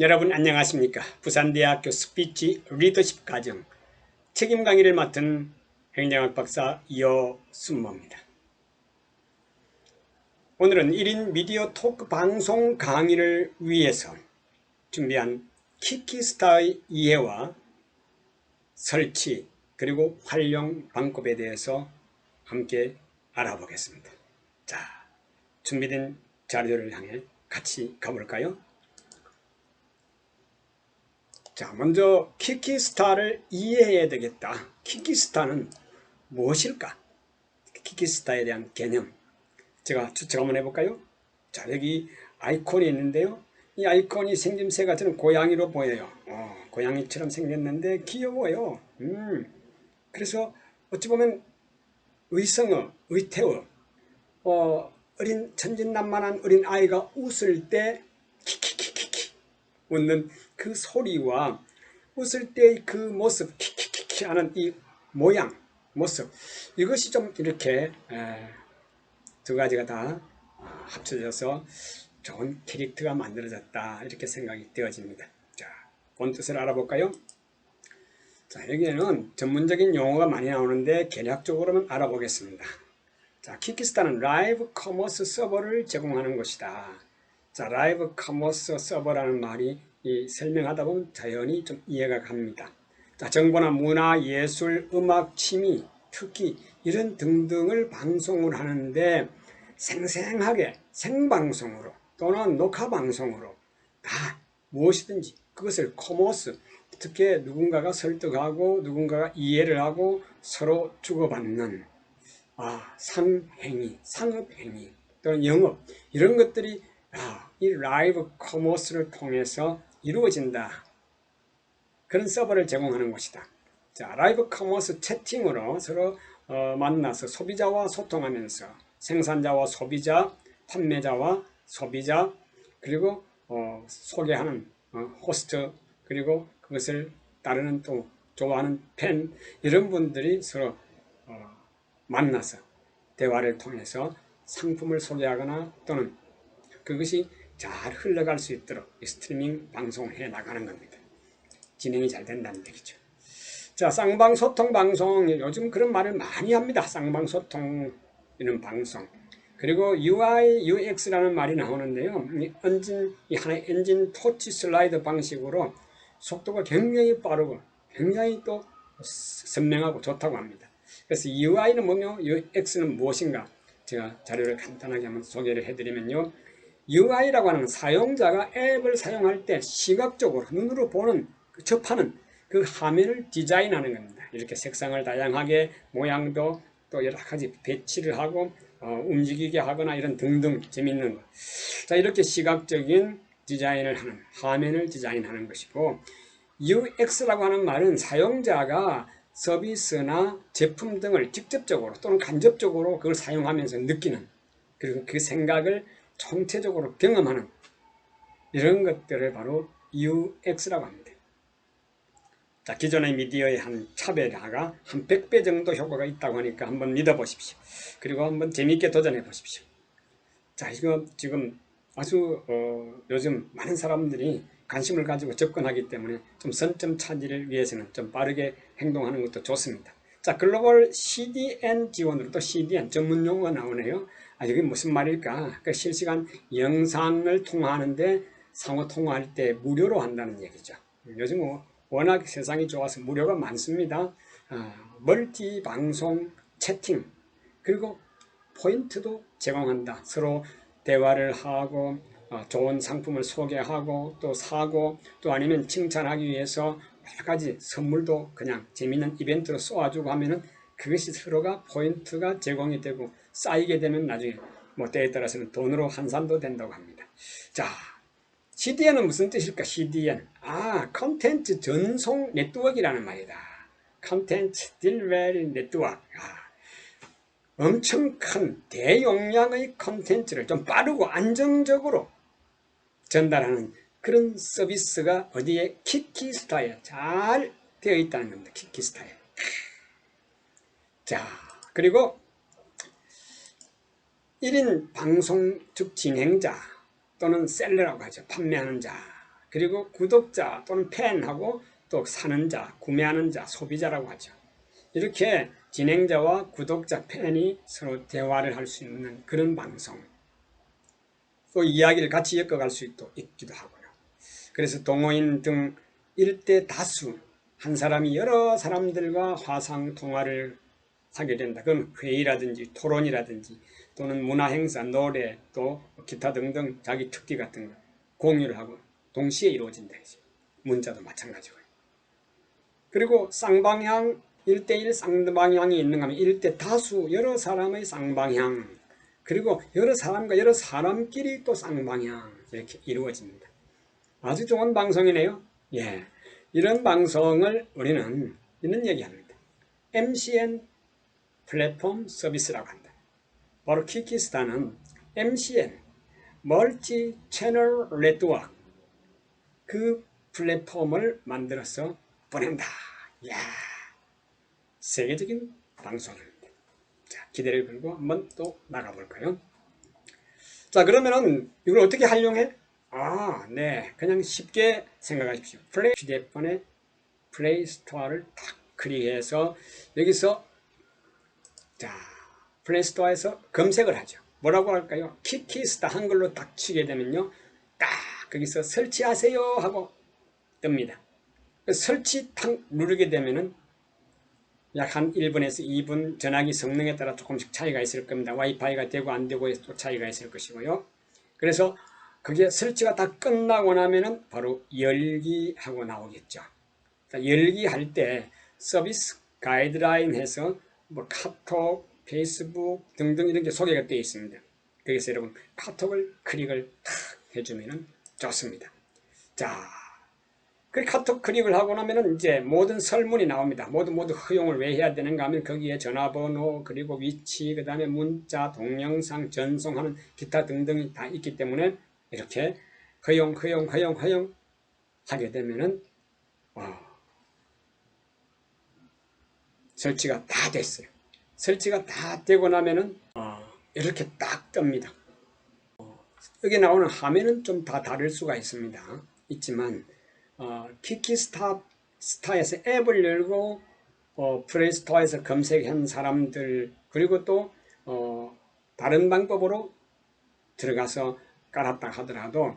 여러분 안녕하십니까? 부산대학교 스피치 리더십 과정 책임 강의를 맡은 행정학 박사 여순모입니다. 오늘은 1인 미디어 토크 방송 강의를 위해서 준비한 키키스타의 이해와 설치 그리고 활용 방법에 대해서 함께 알아보겠습니다. 자, 준비된 자료를 향해 같이 가볼까요? 자, 먼저 키키스타를 이해해야 되겠다. 키키스타는 무엇일까? 키키스타에 대한 개념 제가 추측 한번 해볼까요? 자, 여기 아이콘이 있는데요. 이 아이콘이 생김새가 저는 고양이로 보여요. 고양이처럼 생겼는데 귀여워요. 그래서 어찌 보면 의성어, 의태어, 어린 천진난만한 어린 아이가 웃을 때 키키키키키 웃는 그 소리와 웃을 때의 그 모습, 키키키키 하는 이 모양, 모습, 이것이 좀 이렇게 두 가지가 다 합쳐져서 좋은 캐릭터가 만들어졌다, 이렇게 생각이 되어집니다. 자, 본뜻을 알아볼까요? 자, 여기에는 전문적인 용어가 많이 나오는데 개략적으로만 알아보겠습니다. 자, 키키스타는 라이브 커머스 서버를 제공하는 것이다. 자, 라이브 커머스 서버라는 말이 설명하다 보면 자연히 좀 이해가 갑니다. 자, 정보나 문화, 예술, 음악, 취미, 특기 이런 등등을 방송을 하는데 생생하게 생방송으로 또는 녹화방송으로 다 무엇이든지 그것을 커머스, 어떻게 누군가가 설득하고 누군가가 이해를 하고 서로 주고받는 상행위, 상업행위 또는 영업 이런 것들이 이 라이브 커머스를 통해서 이루어진다. 그런 서버를 제공하는 것이다. 자, 라이브 커머스 채팅으로 서로 만나서 소비자와 소통하면서 생산자와 소비자, 판매자와 소비자, 그리고 소개하는 호스트, 그리고 그것을 따르는 또 좋아하는 팬, 이런 분들이 서로 만나서 대화를 통해서 상품을 소개하거나 또는 그것이 잘 흘러갈 수 있도록 스트리밍 방송을 해 나가는 겁니다. 진행이 잘 된다는 얘기죠. 자, 쌍방소통 방송, 요즘 그런 말을 많이 합니다. 쌍방소통 이런 방송. 그리고 UI, UX라는 말이 나오는데요. 이 하나의 엔진 터치 슬라이드 방식으로 속도가 굉장히 빠르고 굉장히 또 선명하고 좋다고 합니다. 그래서 UI는 뭐며 UX는 무엇인가? 제가 자료를 간단하게 한번 소개를 해드리면요. UI라고 하는 사용자가 앱을 사용할 때 시각적으로 눈으로 보는, 접하는 그 화면을 디자인하는 겁니다. 이렇게 색상을 다양하게 모양도 또 여러 가지 배치를 하고 움직이게 하거나 이런 등등 재밌는 것. 자, 이렇게 시각적인 디자인을 하는, 화면을 디자인하는 것이고, UX라고 하는 말은 사용자가 서비스나 제품 등을 직접적으로 또는 간접적으로 그걸 사용하면서 느끼는, 그리고 그 생각을 총체적으로 경험하는 이런 것들을 바로 UX라고 합니다. 자, 기존의 미디어의 한 차별화가 한 100배 정도 효과가 있다고 하니까 한번 믿어보십시오. 그리고 한번 재미있게 도전해 보십시오. 자, 이거 지금 아주 요즘 많은 사람들이 관심을 가지고 접근하기 때문에 좀 선점 차지를 위해서는 좀 빠르게 행동하는 것도 좋습니다. 자, 글로벌 CDN 지원으로 또 CDN 전문 용어가 나오네요. 이게 무슨 말일까? 그러니까 실시간 영상을 통화하는데 상호 통화할 때 무료로 한다는 얘기죠. 요즘 워낙 세상이 좋아서 무료가 많습니다. 멀티 방송 채팅, 그리고 포인트도 제공한다. 서로 대화를 하고 좋은 상품을 소개하고 또 사고 또 아니면 칭찬하기 위해서 여러 가지 선물도 그냥 재미있는 이벤트로 쏘아주고 하면은 그것이 서로가 포인트가 제공이 되고 쌓이게 되면 나중에 뭐 때에 따라서는 돈으로 환산도 된다고 합니다. 자, CDN은 무슨 뜻일까? CDN. 컨텐츠 전송 네트워크라는 말이다. 컨텐츠 딜리버리 네트워크. 엄청 큰 대용량의 컨텐츠를 좀 빠르고 안정적으로 전달하는 그런 서비스가 어디에? 키키스타에 잘 되어 있다는 겁니다. 키키스타에. 자, 그리고 1인 방송 즉 진행자 또는 셀러라고 하죠. 판매하는 자. 그리고 구독자 또는 팬하고 또 사는 자, 구매하는 자, 소비자라고 하죠. 이렇게 진행자와 구독자, 팬이 서로 대화를 할 수 있는 그런 방송. 또 이야기를 같이 엮어갈 수 있기도 하고요. 그래서 동호인 등 일대 다수, 한 사람이 여러 사람들과 화상 통화를 하게 된다. 그럼 회의라든지 토론이라든지 또는 문화행사, 노래, 또 기타 등등 자기 특기 같은 거 공유를 하고 동시에 이루어진다. 문자도 마찬가지고요. 그리고 쌍방향 1대1 쌍방향이 있는가 하면 1대 다수 여러 사람의 쌍방향, 그리고 여러 사람과 여러 사람끼리 또 쌍방향, 이렇게 이루어집니다. 아주 좋은 방송이네요. 예, 이런 방송을 우리는 이런 얘기합니다. MCN 플랫폼 서비스라고 한다. 바로 키키스타는 MCN 멀티 채널 네트워크, 그 플랫폼을 만들어서 보낸다. 이야, 세계적인 방송입니다. 자, 기대를 걸고 한번 또 나가볼까요? 자, 그러면은 이걸 어떻게 활용해? 네, 그냥 쉽게 생각하십시오. 휴대폰에 플레이 스토어를 탁 클릭해서 여기서 자, 플레이 스토어에서 검색을 하죠. 뭐라고 할까요? 키키스타 한글로 딱 치게 되면요, 딱 거기서 설치하세요 하고 뜹니다. 설치 탁 누르게 되면은 약 한 1분에서 2분, 전화기 성능에 따라 조금씩 차이가 있을 겁니다. 와이파이가 되고 안 되고에 또 차이가 있을 것이고요. 그래서 그게 설치가 다 끝나고 나면은 바로 열기하고 나오겠죠. 열기할 때 서비스 가이드라인 해서 뭐 카톡, 페이스북 등등 이런 게 소개가 되어 있습니다. 거기서 여러분 카톡을 클릭을 탁 해주면 좋습니다. 자, 그 카톡 클릭을 하고 나면은 이제 모든 설문이 나옵니다. 모두 허용을 왜 해야 되는가 하면 거기에 전화번호, 그리고 위치, 그 다음에 문자, 동영상, 전송하는 기타 등등이 다 있기 때문에 이렇게 허용 하게 되면은 설치가 다 됐어요. 설치가 다 되고 나면은 이렇게 딱 뜹니다. 여기 나오는 화면은 좀 다 다를 수가 있지만 키키스타에서 앱을 열고 플레이스토어에서 검색한 사람들, 그리고 또 다른 방법으로 들어가서 깔았다 하더라도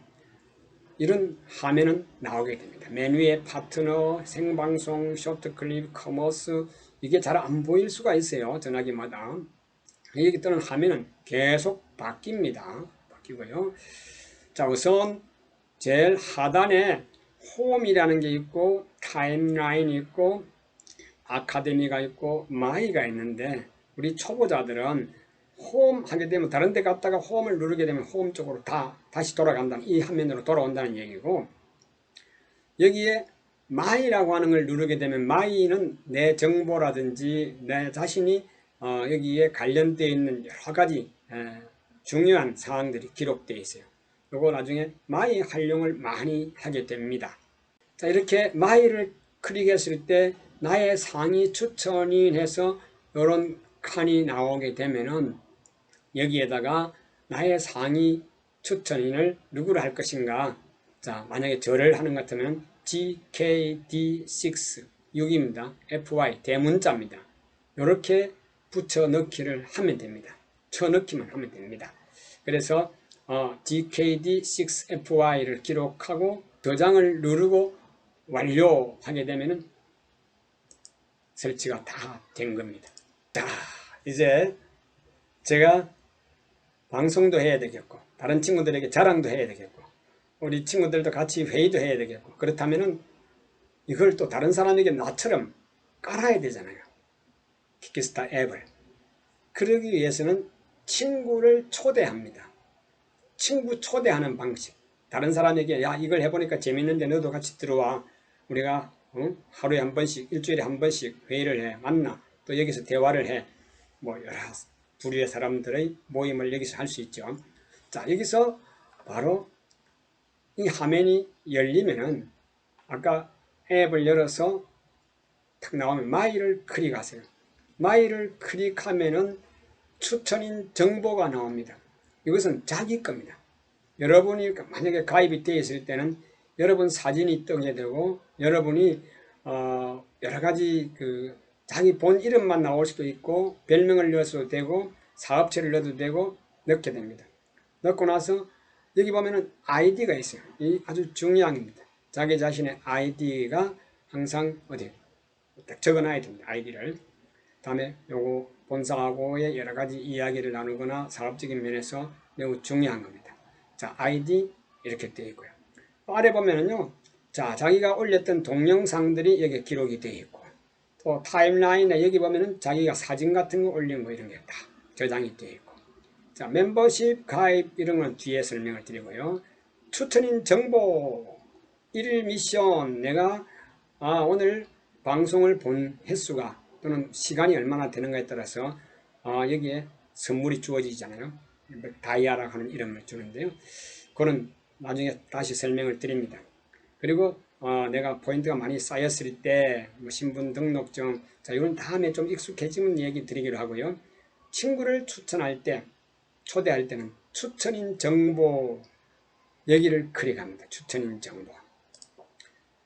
이런 화면은 나오게 됩니다. 메뉴에 파트너, 생방송, 쇼트클립, 커머스, 이게 잘 안 보일 수가 있어요. 전화기마다. 여기 뜨는 화면은 계속 바뀌고요. 자, 우선 제일 하단에 홈이라는 게 있고, 타임라인이 있고, 아카데미가 있고, 마이가 있는데, 우리 초보자들은 홈 하게 되면 다른 데 갔다가 홈을 누르게 되면 홈 쪽으로 다시 돌아간다는, 이 화면으로 돌아온다는 얘기고, 여기에 마이라고 하는 걸 누르게 되면 마이는 내 정보라든지 내 자신이 여기에 관련되어 있는 여러 가지 중요한 사항들이 기록되어 있어요. 요거 나중에 마이 활용을 많이 하게 됩니다. 자, 이렇게 마이를 클릭했을 때 나의 상위 추천인 해서 이런 칸이 나오게 되면은 여기에다가 나의 상위 추천인을 누구로 할 것인가. 자, 만약에 저를 하는 것 같으면 GKD6 6입니다. FY 대문자입니다. 이렇게 붙여 넣기를 하면 됩니다. 쳐넣기만 하면 됩니다. 그래서 GKD6FY를 기록하고 저장을 누르고 완료하게 되면은 설치가 다 된 겁니다. 자, 이제 제가 방송도 해야 되겠고, 다른 친구들에게 자랑도 해야 되겠고, 우리 친구들도 같이 회의도 해야 되겠고, 그렇다면은 이걸 또 다른 사람에게 나처럼 깔아야 되잖아요. 키키스타 앱을. 그러기 위해서는 친구를 초대합니다. 친구 초대하는 방식. 다른 사람에게 야, 이걸 해보니까 재밌는데 너도 같이 들어와. 우리가 하루에 한 번씩, 일주일에 한 번씩 회의를 해. 만나. 또 여기서 대화를 해. 뭐 여러 부류의 사람들의 모임을 여기서 할 수 있죠. 자, 여기서 바로 이 화면이 열리면은 아까 앱을 열어서 탁 나오면 마이를 클릭하세요. 마이를 클릭하면은 추천인 정보가 나옵니다. 이것은 자기 겁니다. 여러분이 만약에 가입이 되어 있을 때는 여러분 사진이 뜨게 되고 여러분이 여러 가지 자기 본 이름만 나올 수도 있고 별명을 넣어도 되고 사업체를 넣어도 되고 넣게 됩니다. 넣고 나서 여기 보면은 아이디가 있어요. 이 아주 중요한 겁니다. 자기 자신의 아이디가 항상 어디 딱 적어놔야 됩니다. 아이디를. 다음에 요거 본사하고의 여러 가지 이야기를 나누거나 사업적인 면에서 매우 중요한 겁니다. 자, 아이디 이렇게 되어 있고요. 아래 보면은요, 자, 자기가 올렸던 동영상들이 여기 기록이 되어 있고, 또 타임라인에 여기 보면은 자기가 사진 같은 거 올린 거 이런 게 다 저장이 되어 있고, 자, 멤버십 가입 이런 건 뒤에 설명을 드리고요. 추천인 정보, 1일 미션, 내가 오늘 방송을 본 횟수가 또는 시간이 얼마나 되는가에 따라서 여기에 선물이 주어지잖아요. 다이아라고 하는 이름을 주는데요. 그거는 나중에 다시 설명을 드립니다. 그리고 내가 포인트가 많이 쌓였을 때 뭐 신분 등록증, 자, 이건 다음에 좀 익숙해지면 얘기 드리기로 하고요. 친구를 추천할 때, 초대할 때는 추천인 정보 여기를 클릭합니다. 추천인 정보.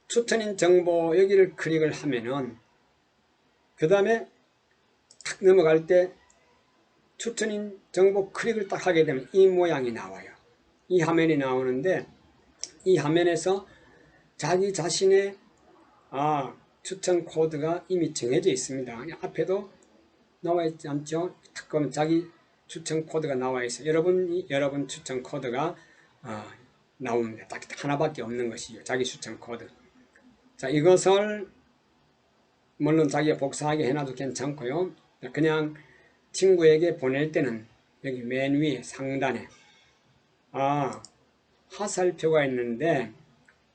추천인 정보 여기를 클릭을 하면은 그 다음에 탁 넘어갈 때 추천인 정보 클릭을 딱 하게 되면 이 모양이 나와요. 이 화면이 나오는데 이 화면에서 자기 자신의 추천 코드가 이미 정해져 있습니다. 앞에도 나와 있지 않죠? 딱 그러면 자기 추천 코드가 나와 있어요. 여러분 추천 코드가 나옵니다. 딱 하나밖에 없는 것이죠. 자기 추천 코드. 자, 이것을 물론 자기가 복사하게 해놔도 괜찮고요. 그냥 친구에게 보낼 때는 여기 맨 위에 상단에 하살표가 있는데,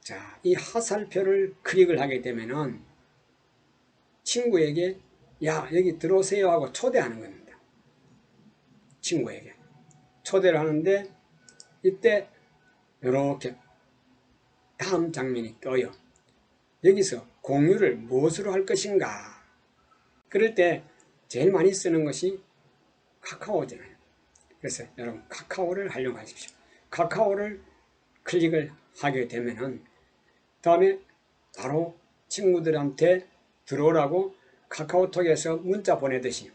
자, 이 하살표를 클릭을 하게 되면은 친구에게 야, 여기 들어오세요 하고 초대하는 겁니다. 친구에게 초대를 하는데 이때 이렇게 다음 장면이 떠요. 여기서 공유를 무엇으로 할 것인가. 그럴 때 제일 많이 쓰는 것이 카카오잖아요. 그래서 여러분 카카오를 활용하십시오. 카카오를 클릭을 하게 되면은 다음에 바로 친구들한테 들어오라고 카카오톡에서 문자 보내듯이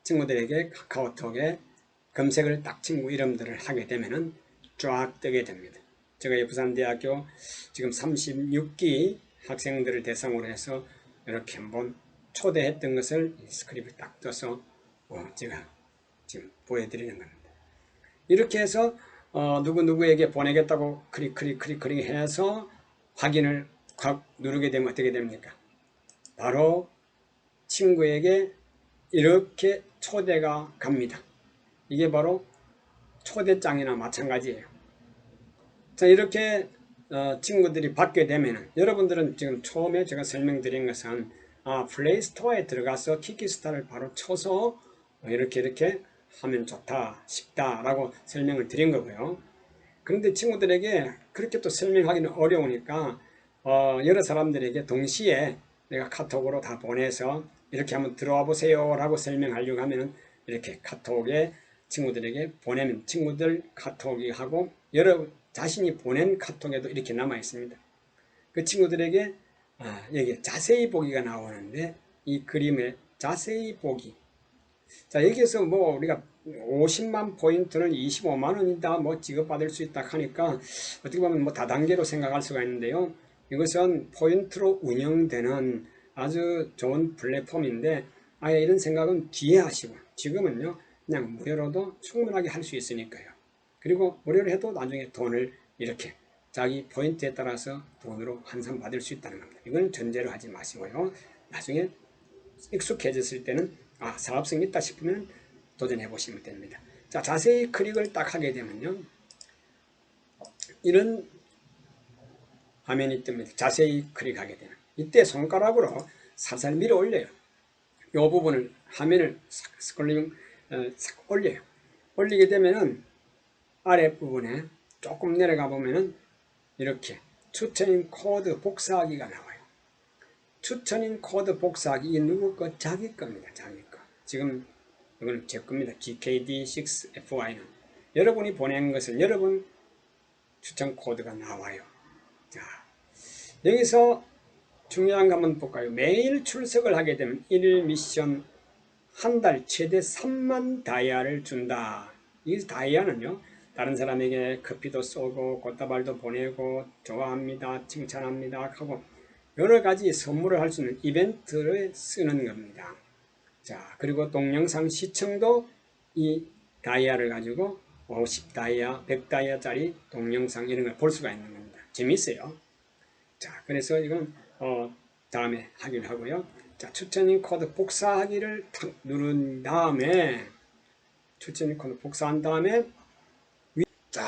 친구들에게 카카오톡에 검색을 딱 친구 이름들을 하게 되면은 쫙 뜨게 됩니다. 제가 부산대학교 지금 36기 학생들을 대상으로 해서 이렇게 한번 초대했던 것을 스크립을 딱 떠서 제가 지금 보여드리는 겁니다. 이렇게 해서 누구누구에게 보내겠다고 클릭 해서 확인을 확 누르게 되면 어떻게 됩니까? 바로 친구에게 이렇게 초대가 갑니다. 이게 바로 초대장이나 마찬가지예요. 자, 이렇게 친구들이 받게 되면은 여러분들은 지금 처음에 제가 설명드린 것은 플레이스토어에 들어가서 키키스타를 바로 쳐서 이렇게 하면 좋다, 쉽다 라고 설명을 드린 거고요. 그런데 친구들에게 그렇게 또 설명하기는 어려우니까 여러 사람들에게 동시에 내가 카톡으로 다 보내서 이렇게 한번 들어와 보세요 라고 설명하려고 하면은 이렇게 카톡에 친구들에게 보내면 친구들 카톡이 하고 여러 자신이 보낸 카톡에도 이렇게 남아 있습니다. 그 친구들에게 여기 자세히 보기가 나오는데 이 그림의 자세히 보기. 자, 여기에서 뭐 우리가 50만 포인트는 25만 원이다 뭐 지급받을 수 있다 하니까 어떻게 보면 뭐 다단계로 생각할 수가 있는데요. 이것은 포인트로 운영되는 아주 좋은 플랫폼인데 아예 이런 생각은 뒤에 하시고 지금은요 그냥 무료로도 충분하게 할 수 있으니까요. 그리고 무료로 해도 나중에 돈을 이렇게 자기 포인트에 따라서 돈으로 환산받을 수 있다는 겁니다. 이건 전제로 하지 마시고요. 나중에 익숙해졌을 때는 사업성이 있다 싶으면 도전해 보시면 됩니다. 자, 자세히 클릭을 딱 하게 되면요. 이런 화면이 뜹니다. 자세히 클릭하게 되면. 이때 손가락으로 살살 밀어 올려요. 이 부분을, 화면을 스크롤링 싹 올려요. 올리게 되면은 아랫부분에 조금 내려가 보면은 이렇게 추천인 코드 복사하기가 나와요. 추천인 코드 복사하기, 이 누구 거? 자기 겁니다. 자기 거. 지금 이거는 제 겁니다. GKD6FY는 여러분이 보낸 것을 여러분 추천 코드가 나와요. 자, 여기서 중요한 거 한번 볼까요? 매일 출석을 하게 되면 1일 미션 한 달 최대 3만 다이아를 준다. 이 다이아는요, 다른 사람에게 커피도 쏘고 꽃다발도 보내고 좋아합니다, 칭찬합니다 하고 여러 가지 선물을 할 수 있는 이벤트를 쓰는 겁니다. 자, 그리고 동영상 시청도 이 다이아를 가지고 50다이아, 100다이아짜리 동영상 이런 걸 볼 수가 있는 겁니다. 재밌어요. 자, 그래서 이건 다음에 하기로 하고요. 자, 추천인 코드 복사하기를 탁 누른 다음에 추천인 코드 복사한 다음에 자,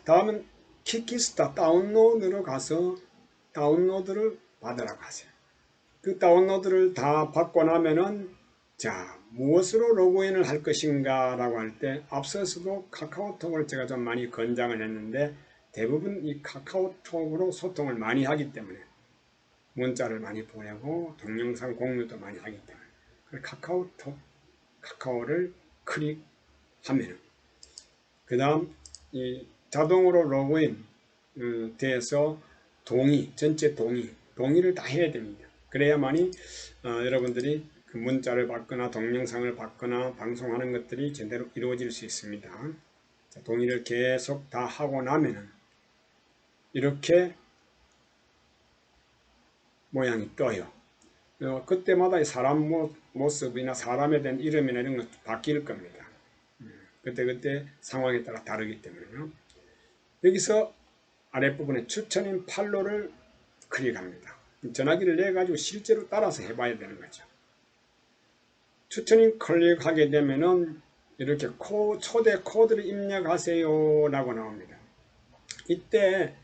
다음은 키키스타 다운로드로 가서 다운로드를 받으라고 하세요. 그 다운로드를 다 받고 나면은 자, 무엇으로 로그인을 할 것인가 라고 할 때 앞서서도 카카오톡을 제가 좀 많이 권장을 했는데 대부분 이 카카오톡으로 소통을 많이 하기 때문에 문자를 많이 보내고 동영상 공유도 많이 하기 때문에 카카오를 클릭하면 그 다음 이 자동으로 로그인 돼서 전체 동의를 다 해야 됩니다. 그래야만이 여러분들이 그 문자를 받거나 동영상을 받거나 방송하는 것들이 제대로 이루어질 수 있습니다. 자, 동의를 계속 다 하고 나면은 이렇게 모양이 떠요. 그때마다 사람 모습이나 사람에 대한 이름이나 이런 것 바뀔 겁니다. 그때 상황에 따라 다르기 때문에요. 여기서 아랫부분에 추천인 팔로를 클릭합니다. 전화기를 내가지고 실제로 따라서 해봐야 되는 거죠. 추천인 클릭하게 되면은 이렇게 초대 코드를 입력하세요 라고 나옵니다. 이때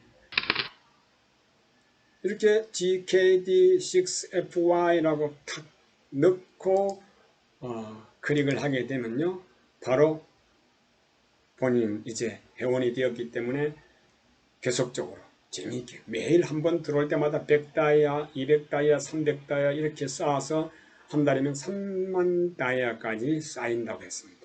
이렇게 GKD6FY라고 탁 넣고 클릭을 하게 되면요, 바로 본인 이제 회원이 되었기 때문에 계속적으로 재미있게 매일 한번 들어올 때마다 100다이아, 200다이아, 300다이아 이렇게 쌓아서 한 달이면 3만 다이아까지 쌓인다고 했습니다.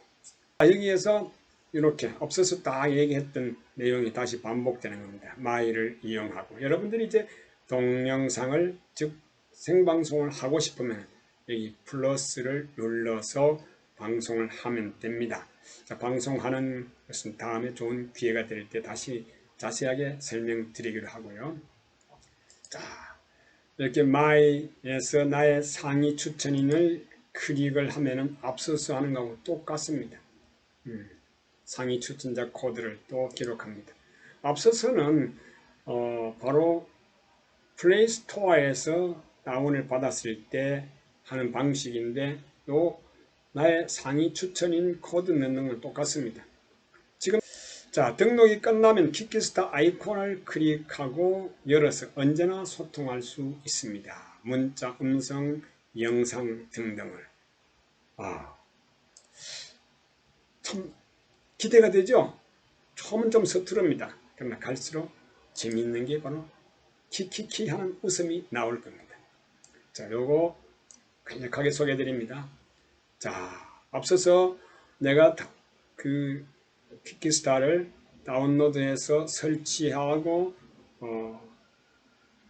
여기에서 이렇게 앞서서 다 얘기했던 내용이 다시 반복되는 겁니다. 마이를 이용하고 여러분들이 이제 동영상을 즉 생방송을 하고 싶으면 여기 플러스를 눌러서 방송을 하면 됩니다. 자, 방송하는 것은 다음에 좋은 기회가 될 때 다시 자세하게 설명드리기로 하고요. 자, 이렇게 마이에서 나의 상위 추천인을 클릭을 하면은 앞서서 하는 거하고 똑같습니다. 상위 추천자 코드를 또 기록합니다. 앞서서는 바로 플레이스토어에서 다운을 받았을 때 하는 방식인데 또 나의 상위 추천인 코드 넣는 건 똑같습니다. 지금 자, 등록이 끝나면 키키스타 아이콘을 클릭하고 열어서 언제나 소통할 수 있습니다. 문자, 음성, 영상 등등을. 참 기대가 되죠? 처음은 좀 서투릅니다. 그러나 갈수록 재미있는 게 바로 키키키 하는 웃음이 나올 겁니다. 자, 요거 간략하게 소개해 드립니다. 자, 앞서서 내가 그 키키스타를 다운로드해서 설치하고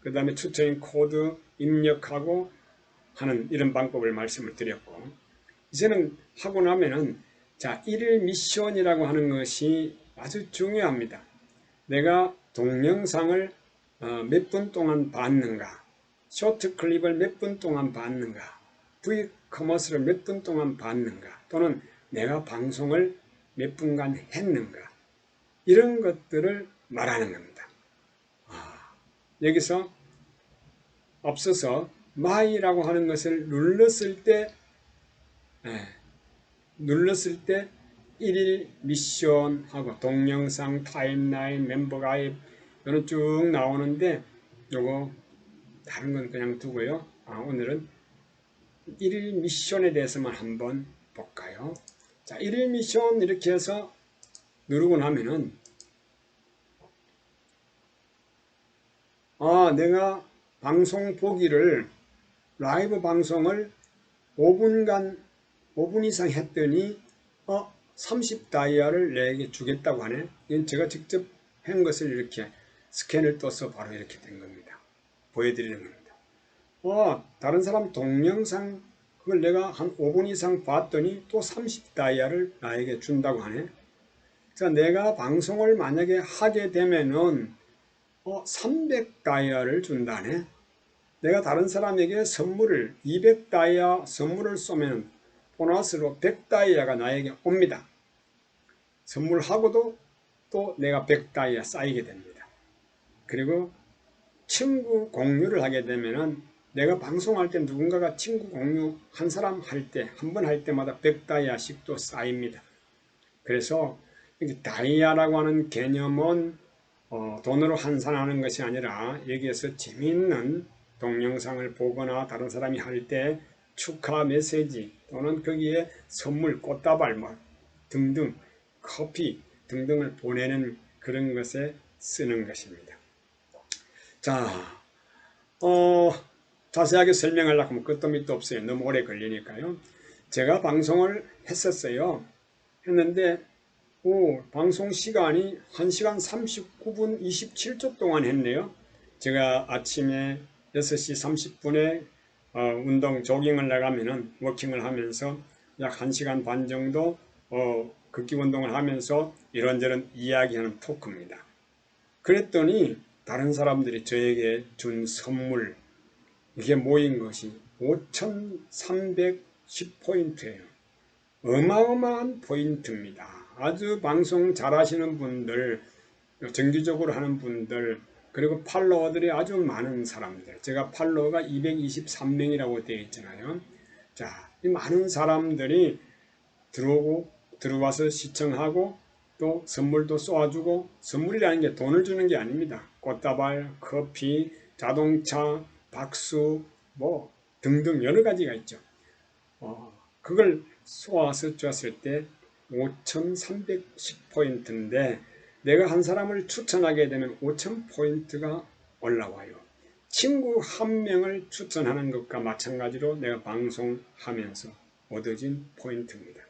그 다음에 추천인 코드 입력하고 하는 이런 방법을 말씀을 드렸고, 이제는 하고 나면은 자, 1일 미션이라고 하는 것이 아주 중요합니다. 내가 동영상을 몇 분 동안 봤는가, 쇼트 클립을 몇 분 동안 봤는가, V 커머스를 몇 분 동안 봤는가, 또는 내가 방송을 몇 분간 했는가, 이런 것들을 말하는 겁니다. 여기서 앞서서 마이라고 하는 것을 눌렀을 때 1일 미션하고 동영상, 타임라인, 멤버 가입 이거는 쭉 나오는데 요거 다른 건 그냥 두고요. 오늘은 1일 미션에 대해서만 한번 볼까요? 자, 1일 미션 이렇게 해서 누르고 나면은 내가 방송 보기를 라이브 방송을 5분 이상 했더니 30다이아를 내게 주겠다고 하네. 이건 제가 직접 한 것을 이렇게 스캔을 떠서 바로 이렇게 된 겁니다. 보여드리는 겁니다. 다른 사람 동영상 그걸 내가 한 5분 이상 봤더니 또 30다이아를 나에게 준다고 하네. 자, 내가 방송을 만약에 하게 되면은 300다이아를 준다네. 내가 다른 사람에게 선물을 200다이아 선물을 쏘면 보너스로 100다이아가 나에게 옵니다. 선물하고도 또 내가 100다이아 쌓이게 됩니다. 그리고 친구 공유를 하게 되면은 내가 방송할 때 누군가가 친구 공유 한 사람 할 때, 한 번 할 때마다 100다이아씩 또 쌓입니다. 그래서 다이아라고 하는 개념은 돈으로 환산하는 것이 아니라 여기에서 재미있는 동영상을 보거나 다른 사람이 할 때 축하 메시지 또는 거기에 선물, 꽃다발 등등 커피 등등을 보내는 그런 것에 쓰는 것입니다. 자, 자세하게 설명하려고 하면 끝도 밑도 없어요. 너무 오래 걸리니까요. 제가 방송을 했었어요. 했는데 방송 시간이 1시간 39분 27초 동안 했네요. 제가 아침에 6시 30분에 운동 조깅을 나가면은 워킹을 하면서 약 1시간 반 정도 걷기 운동을 하면서 이런저런 이야기하는 토크입니다. 그랬더니 다른 사람들이 저에게 준 선물 이게 모인 것이 5310포인트예요. 어마어마한 포인트입니다. 아주 방송 잘하시는 분들, 정기적으로 하는 분들, 그리고 팔로워들이 아주 많은 사람들. 제가 팔로워가 223명이라고 되어 있잖아요. 자, 이 많은 사람들이 들어와서 시청하고 또 선물도 쏘아주고, 선물이라는 게 돈을 주는 게 아닙니다. 꽃다발, 커피, 자동차, 박수, 등등 여러 가지가 있죠. 그걸 쏘아서 줬을 때 5310포인트인데 내가 한 사람을 추천하게 되면 5000포인트가 올라와요. 친구 한 명을 추천하는 것과 마찬가지로 내가 방송하면서 얻어진 포인트입니다.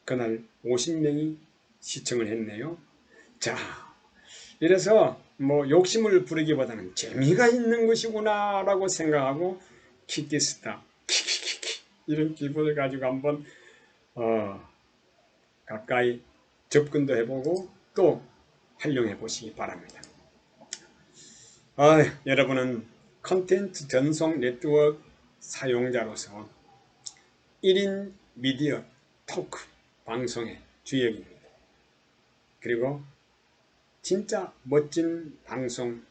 그날 50명이 시청을 했네요. 자, 이래서 욕심을 부리기보다는 재미가 있는 것이구나 라고 생각하고 키키스타 이런 기분을 가지고 한번 가까이 접근도 해보고 또 활용해 보시기 바랍니다. 여러분은 컨텐츠 전송 네트워크 사용자로서 1인 미디어 토크 방송의 주역입니다. 그리고 진짜 멋진 방송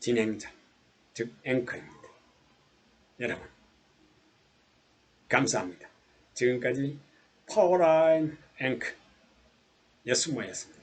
진행자, 즉 앵커입니다. 여러분 감사합니다. 지금까지 파워라인 앵커 여수모였습니다.